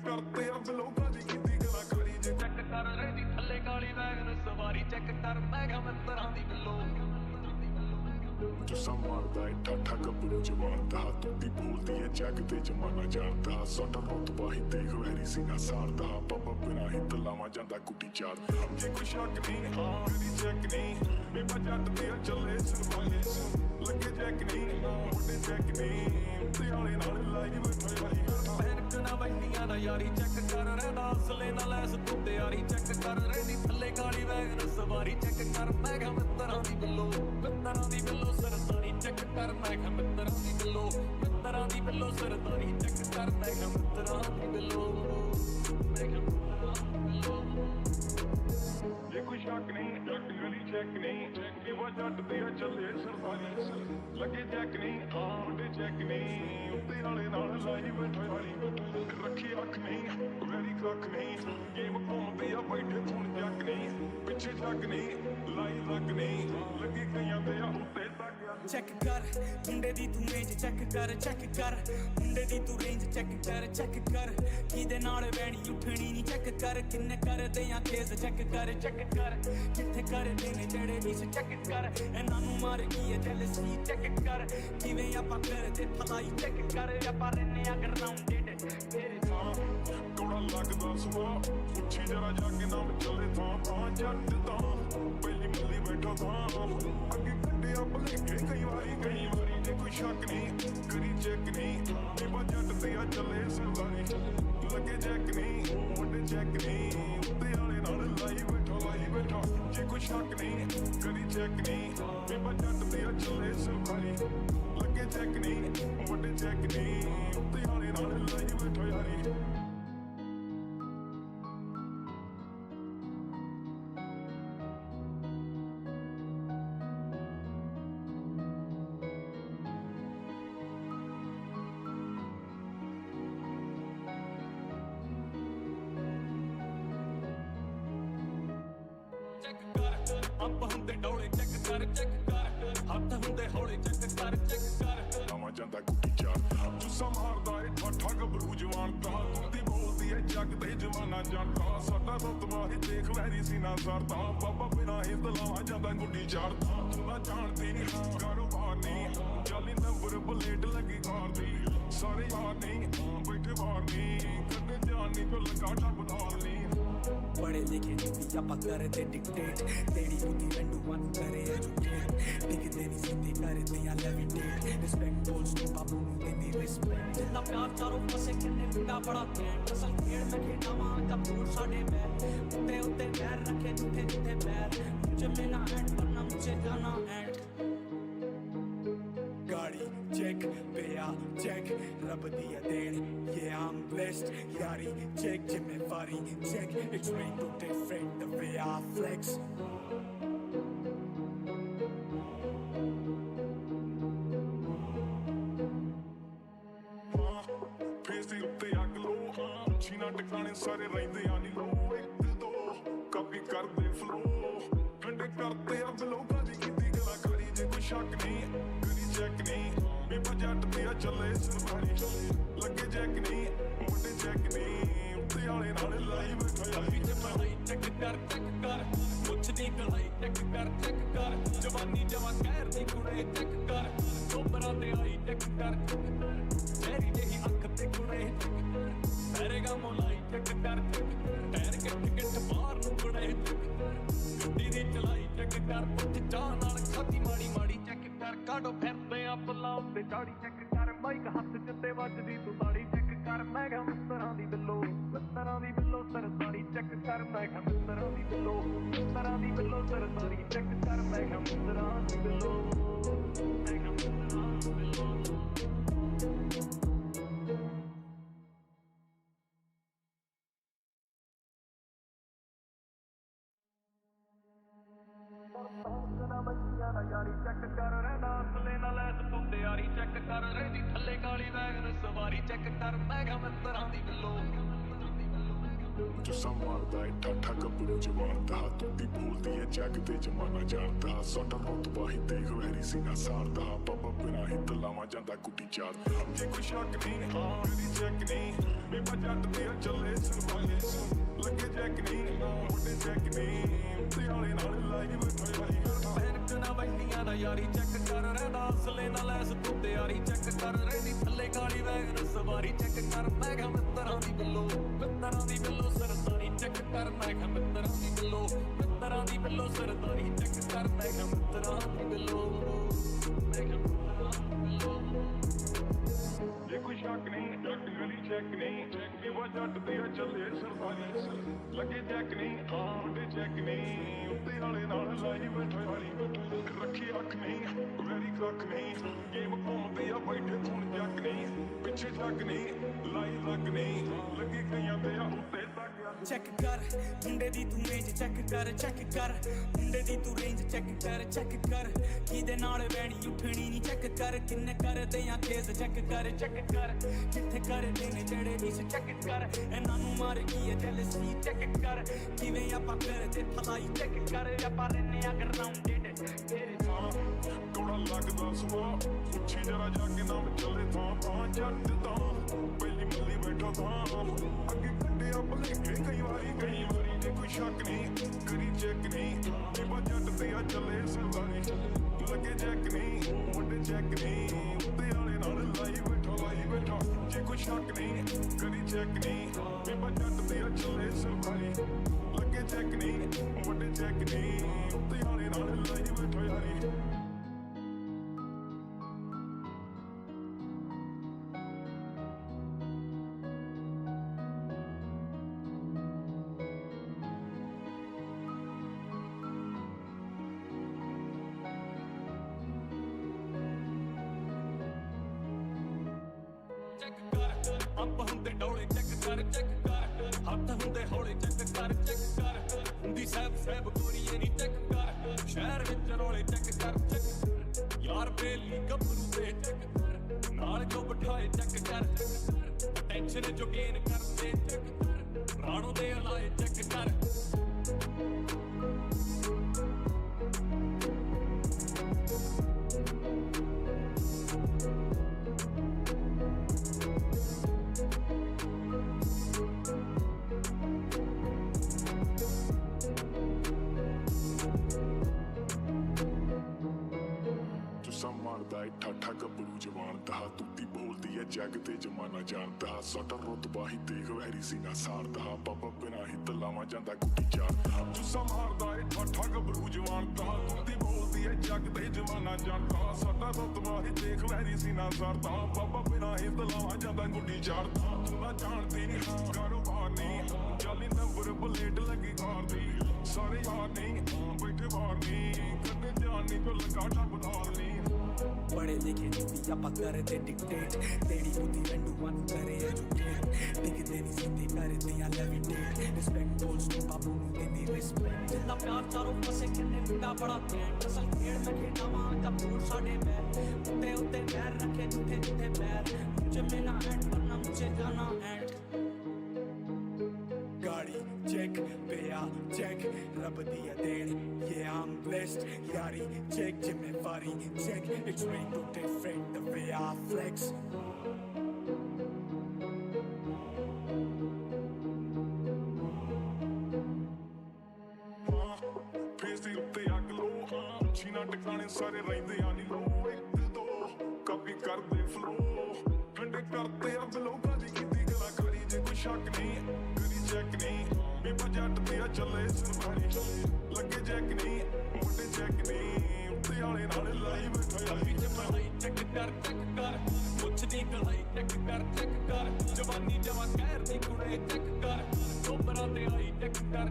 करते आ लोगों दी कीती कलाकारी जे चेक कर रही थल्ले काली वैगन सवारी चेक कर मैं क्या मित्तरां दी बिल्लो जो मारदा है ठाठा गबरू जवानदा तुंदी बोलदी है जग ते जमाना जानदा साडा रुतबा ही देख वैरी सीना सारदा पापा बिना ही तलावा जांदा कुटी चारदा जे कोई शक नहीं हाँ मेरी चेक नहीं बेबा जट ते चले सरवाले लगे चेक नहीं मुंडे चेक नहीं ते आले नाल लाई बैठे वाली पैनक ना वैनियां ना यारी चेक कर रहंदा असले ना लैस तू ते यारी चेक कर रहंदी थल्ले काली वैगन सवारी चेक कर मैं क्या मित्तरां दी बिल्लो सरदारी चेक कर मैं क्या मित्तरां दी बिल्लो सरदारी चेक कर मैं क्या मित्तरां दी बिल्लो ये कोई शक नहीं जट गली चेक नहीं कि वो जट ते चले सरदारी लगे चेक नहीं मुंडे चेक नहीं उत्ते आले नाल लाई बैठे वाली रखी अख नहीं वैरी कख नहीं गेम घूमदी आ बैठे खून जक नहीं पिछे जक नहीं लाई लग नहीं लगी कईयां ते उत्ते तक चेक कर मुंडे दी तू रेंज चेक कर मुंडे दी तू रेंज चेक कर किदे नाल वैणी उठनी नी चेक कर किन्ने कर दे या केस चेक कर किथे कर देने जेड़े इस चेक कर इन्हां नू मार की है जेलसी चेक कर किवें आपां करदे भलाई चेक कर आपां रहने अगर राउंडेड तेरे कौड़ा लगदा सुआ पुछी जरा जाके नाम चले थां जट तां पहली मल्ली बैठा थां अगे कड्डिया भलेखे कई वारी जे कोई शक नहीं करी चेक नहीं बेबा जट ते चले सरदारी लगे चेक नहीं मुंडे चेक नहीं उत्ते आले नाल लाई बैठा जे कोई शक नहीं करी चेक नहीं बेबा जट ते चले सरदारी लगे चेक नहीं मुंडे चेक नहीं उत्ते आले नाल लाई बैठा यारी अंब हुंदे डोले चेक कर हथ हुंदे हौले चेक कर लावा जांदा गुट्टी चार जुस्सा मारदा है ठाठा गबरू जवानदा तुंदी बोलदी है जग ते जमाना जानदा साडा रुतबा ही देख वैरी सीना सारदा बाबा बिना ही तलावा जांदा गुट्टी चारदा तू ना जानदी नहीं कारोबार नहीं चाली नंबर बुलेट लगी कार दी सारे यार नहीं बैठे बाहर नहीं कदे जान नहीं तो लगा टप धार नहीं पढ़े लिखे नहीं आपां करदे डिक्टेट तेरी बुद्धि रंडूआं नूं करे एजुकेट टिकदे नहीं सीधे करदे आ लेविटेट रिस्पेक्ट गोल्स टू बाबू नूं देंदी रिस्पेक्ट जिंदा प्यार चारों पासे किन्ने मुंडा बड़ा कैंट असल खेड मैं खेडां वां कपूर साडे बैर उत्ते उत्ते पैर रखे जिथे जिथे पैर मुझे लेना एंड वरना मुझे जाना एंड गाड़ी चेक पिया चेक रब दिया देन ये I'm blessed यारी चेक जिम्मेवारी check it's way too different the way I flex face दे उत्ते अग लो छीना टकाने सारे रहिंदे आ नी लो एक दो कापी करदे फ्लो ठंडे करते आ लोगों दी कीती कलाकारी जे कोई शक नहीं करी चेक नहीं बेबा जट ते चले सरदारी लगे चेक नहीं मुंडे चेक नहीं उत्ते आले नाल लाई बैठा यारी चेक कर कुछ दी कलाई चेक कर जवानी जवा कहर दी कुड़े चेक कर चोपरा ते आई चेक कर तेरी जेही अख ते कुड़े करेगा मोलाई चेक कर पैर गिट बाहर नूं कुड़े गड्डी दी चलाई चेक कर पुੱਠ ਚਾਹ ਨਾਲ ਖਾਦੀ ਮਾੜੀ ਚੈੱਕ ਕਰ ਕਾਢੋ ਫਿਰਦੇ ਆ ਪੁੱਲਾਂ ਉੱਤੇ ਝਾੜੀ ਚੈੱਕ ਕਰ ਮਾਈਕ ਹੱਥ ਜਿੱਤੇ ਵੱਜਦੀ ਤੂੰ ਤਾੜੀ ਚੈੱਕ ਕਰ ਮੈਂ ਕਿਹਾ ਮਿੱਤਰਾਂ ਦੀ ਬਿੱਲੋ ਸਰਦਾਰੀ ਚੈੱਕ ਕਰ ਮੈਂ ਕਿਹਾ ਮਿੱਤਰਾਂ ਦੀ ਬਿੱਲੋ ਸਰਦਾਰੀ ਚੈੱਕ ਕਰ ਮੈਂ ਕਿਹਾ ਮਿੱਤਰਾਂ ਦੀ ਬਿੱਲੋ यारी चेक कर रहना असले ना लैस तू ते यारी चेक कर रही थल्ले काली वैगन सवारी चेक कर मैं क्या मित्तरां दी बिल्लो जो ਜੁੱਸਾ ਮਾਰਦਾ ਏ ਠਾਠਾ ਗੱਭਰੂ ਜਵਾਨ ਦਾ ਤੁੱਤੀ ਬੋਲਦੀ ਏ ਜੱਗ ਤੇ ਜਮਾਨਾ ਜਾਣਦਾ ਸਾਡਾ ਰੁਤਬਾ ਹੀ ਦੇਖ ਵੈਰੀ ਸਿੰਘਾ ਸਾਰਦਾ ਬਾਬਾ ਬਿਨਾ ਹੀ ਤਲਾਵਾਂ ਜਾਂਦਾ ਕੁੱਟੀ ਚਾਰਦਾ ਜੇ ਕੋਈ ਸ਼ੱਕ ਨਹੀਂ ਹਾਂ ਮੇਰੀ ਚੈੱਕ ਨਹੀਂ ਬੇਬਾ ਜੱਟ ਤੇ ਚੱਲੇ ਸਰਵਾਲੇ ਲੱਗੇ ਚੈੱਕ ਨਹੀਂ ਮੁੰਡੇ ਚੈੱਕ ਨਹੀਂ ਤੇ ਵਾਲੇ ਨਾਲ ਲਾਈ ਬੈਠਾ ਬੈਨਕ ਨਾ ਵੰਡੀਆਂ ਦਾ ਯਾਰੀ ਚੈੱਕ ਕਰ ਰਹਿੰਦਾ ਅਸਲੇ ਦਾ ਲੈਸ ਤੂੰ ਤਿਆਰੀ ਚੈੱਕ ਕਰ ਰਹਿੰਦੀ ਥੱਲੇ ਕਾਲੀ ਵੈਗਨ ਸਵਾਰੀ ਚੈੱਕ ਕਰ ਮੈਂ ਕਿਹਾ ਮਿੱਤਰਾਂ ਦੀ ਬਿੱਲੋ ਸਰਦਾਰੀ ਚੈੱਕ ਕਰ ਮੈਂ ਕਿਹਾ ਮਿੱਤਰਾਂ ਦੀ ਬਿੱਲੋ ਸਰਦਾਰੀ ਚੈੱਕ ਕਰ ਮੈਂ ਕਿਹਾ ਮਿੱਤਰਾਂ ਦੀ ਬਿੱਲੋ ਜੇ ਕੋਈ ਸ਼ੱਕ ਨਹੀਂ ਜੱਟ ਗਲੀ ਚੈੱਕ ਨਹੀਂ ਕਿ ਵਾ ਜੱਟ ਤੇ ਚੱਲੇ ਸਰਦਾਰੀ ਲੱਗੇ ਚੈੱਕ ਨਹੀਂ ਮੁੰਡੇ ਚੈੱਕ ਨਹੀਂ ਉੱਤੇ ਵਾਲੇ ਨਾਲ ਲਾਈ ਬੈਠਾ ਰੱਖੀ ਅੱਖ ਨਹੀਂ ਵੈਰੀ ਕੱਖ ਨਹੀਂ ਗੇਮ ਘੁੰਮਦੇ ਆ ਬੈਠੇ ਖੂਨ ਜੱਕ ਨਹੀਂ ਪਿੱਛੇ ਜੱਕ ਨਹੀਂ ਲਾਈ ਲੱਗ ਨਹੀਂ ਲੱਗੀ ਗਈਆਂ ਤੇ ਆ ਉੱਤੇ ਤੱਕ ਚੈੱਕ ਕਰ ਮੁੰਡੇ ਦੀ ਤੂੰ ਰੇਂਜ ਚੈੱਕ ਕਰ ਮੁੰਡੇ ਦੀ ਤੂੰ ਰੇਂਜ ਚੈੱਕ ਕਰ ਕਿਹਦੇ ਨਾਲ ਵੈਣੀ ਉੱਠਣੀ ਨਹੀਂ ਚੈੱਕ ਕਰ ਕਿੰਨੇ ਕਰਦੇ ਆ ਕੇਸ ਚੈੱਕ ਕਰ ਕਿੱਥੇ ਕਰਦੇ ਨੇ ਜਿਹੜੇ ਇਸ ਚੈੱਕ ਕਰ ਇਹਨਾਂ ਨੂੰ ਮਾਰ ਕੀ ਹੈ ਜੈਲਸੀ ਚੈੱਕ ਕਰ ਕਿਵੇਂ ਆਪਾਂ ਕਰਦੇ ਫਲਾਈ ਚੈੱਕ ਕਰ ਆਪਾਂ ਰਹਿੰਦੇ ਆ ਗਰਾਊਂਡਡ ਤੇਰੇ ਕੋੜਾ ਲੱਗਦਾ ਸੁਆ ਪੁੱਛੀ ਜਰਾ ਜਾ ਕੇ ਨਾਮ ਚੱਲੇ ਥਾਂ ਜੱਟ ਤਾਂ ਪਹਿਲੀ ਮੱਲੀ ਬੈਠਾ ਥਾਂ ਅੱਗੇ ਕੱਢਿਆ ਭਲੇਖੇ ਕਈ ਵਾਰੀ ਜੇ ਕੋਈ ਸ਼ੱਕ ਨਹੀਂ ਕਰੀ ਚੈੱਕ ਨਹੀਂ ਬੇਬਾ ਜੱਟ ਤੇ ਆ ਚੱਲੇ ਸਰਦਾਰੀ ਲੱਗੇ ਚੈੱਕ ਨਹੀਂ ਮੁੰਡੇ ਚੈੱਕ ਨਹੀਂ ਉੱਤੇ ਵਾਲੇ ਨਾਲ ਲਾਈ ਬੈਠਾ ਜੇ ਕੋਈ ਸ਼ੱਕ ਨਹੀਂ ਕਰੀ ਚੈੱਕ ਨਹੀਂ ਬੇਬਾ ਜੱਟ ਤੇ ਆ ਚੱਲੇ ਸਰਦਾਰੀ ਲੱਗੇ ਚੈੱਕ ਨਹੀਂ ਮੁੰਡੇ ਚੈੱਕ ਨਹੀਂ ਉੱਤੇ ਵਾਲੇ ਨਾਲ ਲਾਈ ਬੈਠਾ ਯਾਰੀ ਅੰਬ ਹੁੰਦੇ ਡੋਲੇ ਚੈੱਕ ਕਰ ਹੱਥ ਹੁੰਦੇ ਹੌਲੇ ਚੈੱਕ ਕਰ ਹੁੰਦੀ ਸਹਿਬ ਗੋਰੀਏ ਨੀ ਚੈੱਕ ਕਰ ਸ਼ਹਿਰ ਵਿੱਚ ਰੋਲੇ ਚੈੱਕ ਕਰ ਯਾਰ ਬੇਲੀ ਗੱਭਰੂ ਤੇ ਚੈੱਕ ਕਰ ਨਾਲ ਜੋ ਬਿਠਾਏ ਚੈੱਕ ਕਰ ਟੈਨਸ਼ਨ ਜੋ ਗੇਨ ਕਰਦੇ ਚੈੱਕ ਕਰ ਰਾਣੋ ਦੇ ਹਲਾਏ ਚੈੱਕ ਕਰ ਮਾਰਦਾ ਏ ਠਾਠਾ ਗੱਭਰੂ ਜਵਾਨ ਦਾ ਤੁੱਤੀ ਬੋਲਦੀ ਏ ਜੱਗ ਤੇ ਜਮਾਨਾ ਜਾਣਦਾ ਸਾਡਾ ਰੁਤਬਾ ਹੀ ਦੇਖ ਵੈਰੀ ਸਿੰਘਾ ਸਾਰਦਾ ਬਾਬਾ ਬਿਨਾ ਹੀ ਤਲਾਵਾਂ ਜਾਂਦਾ ਕੁੱਟੀ ਚਾਰਦਾ ਜੁੱਸਾ ਮਾਰਦਾ ਏ ਠਾਠਾ ਗੱਭਰੂ ਜਵਾਨ ਦਾ ਤੁੱਤੀ ਬੋਲਦੀ ਏ ਜੱਗ ਤੇ ਜਮਾਨਾ ਜਾਣਦਾ ਸਾਡਾ ਰੁਤਬਾ ਹੀ ਦੇਖ ਵੈਰੀ ਸਿੰਘਾ ਸਾਰਦਾ ਬਾਬਾ ਬਿਨਾ ਹੀ ਤਲਾਵਾਂ ਜਾਂਦਾ ਕੁੱਟੀ ਚਾਰਦਾ ਤੂੰ ਨਾ ਜਾਣਦੀ ਨਹੀਂ ਕਾਰੋਬਾਰ ਨਹੀਂ ਜਾਲੀ ਨੰਬਰ ਪਲੇਟ ਲੱਗੀ ਕਾਰ ਦੀ ਸਾਰੇ ਯਾਰ ਨਹੀਂ ਬੈਠੇ ਬਾਹਰ ਨਹੀਂ ਕੱਢੇ ਜਾਣ ਨਹੀਂ ਕੋ ਲਗਾ ਟੱਪ ਧਾਰ ਨਹੀਂ ਪੜੇ ਲਿਖੇ ਨਹੀਂ ਆਪਾਂ ਕਰਦੇ ਡਿਕਟੇਟ ਤੇਰੀ ਬੁੱਧੀ ਰੰਡੂਆਂ ਨੂੰ ਕਰੇ ਐਜੂਕੇਟ ਦਿਖਦੇ ਨਹੀਂ ਸਿੱਧੇ ਕਰਦੇ ਆ ਲੈਵਿਟੇਟ ਰਿਸਪੈਕਟ ਬੋਲਸ ਨੂੰ ਬਾਬੂ ਨੂੰ ਦਿੰਦੀ ਰਿਸਪੈਕਟ ਜਿੰਨਾ ਪਿਆਰ ਚਾਰੋਂ ਪਾਸੇ ਕਿੰਨੇ ਮੁੰਡਾ ਬੜਾ ਕੈਂਟ ਅਸਲ ਖੇਡ ਮੈਂ ਖੇਡਾਵਾਂ ਕਪੂਰ ਸਾਡੇ ਪੈਰ ਉੱਤੇ ਪੈਰ ਰੱਖੇ ਜਿੱਥੇ ਪੈਰ ਮੁਝੇ ਮੇਨਾ ਐਂਡ ਕਰਨਾ ਮੁਝੇ ਜਾਣਾ ਐਂਡ गाड़ी check पिया check रब दिया then yeah I'm blessed yari check जिम्मेवारी check it's way too different the way I flex face ਦੇ ਉੱਤੇ ਅੱਗ ਲੋ ਛੀਨਾ ਟਿਕਾਣੇ ਸਾਰੇ ਰਹਿੰਦੇ ਆ ਨੀ ਲੋ ਇੱਕ ਦੋ ਕਾਪੀ ਕਰਦੇ ਫਲੋ ਠੰਡੇ ਕਰਦੇ ਆ ਬਲੋਗਾ ਦੀ ਕੀਤੀ ਕਲਾਕਾਰੀ ਜੇ ਕੋਈ ਸ਼ੱਕ ਨਹੀਂ ਕਰੀ ਚੈੱਕ ਨਹੀਂ ਬੇਬਾ ਜੱਟ ਤੇ ਆ ਚੱਲੇ ਸਰਦਾਰੀ ਲੱਗੇ ਚੈੱਕ ਨਹੀਂ ਮੁੰਡੇ ਚੈੱਕ ਨਹੀਂ ਉੱਤੇ ਵਾਲੇ ਨਾਲ ਲਾਈ ਬੈਠਾ ਵਿੱਚ ਮਲਾਈ ਚੈੱਕ ਕਰ ਮੁੱਛ ਦੀ ਕਲਾਈ ਚੈੱਕ ਕਰ ਜਵਾਨੀ ਜਵਾ ਕਹਿਰ ਦੀ ਕੁੜੇ ਚੈੱਕ ਕਰ ਟੋਬਰਾਂ ਤੇ ਆਈ ਚੈੱਕ ਕਰ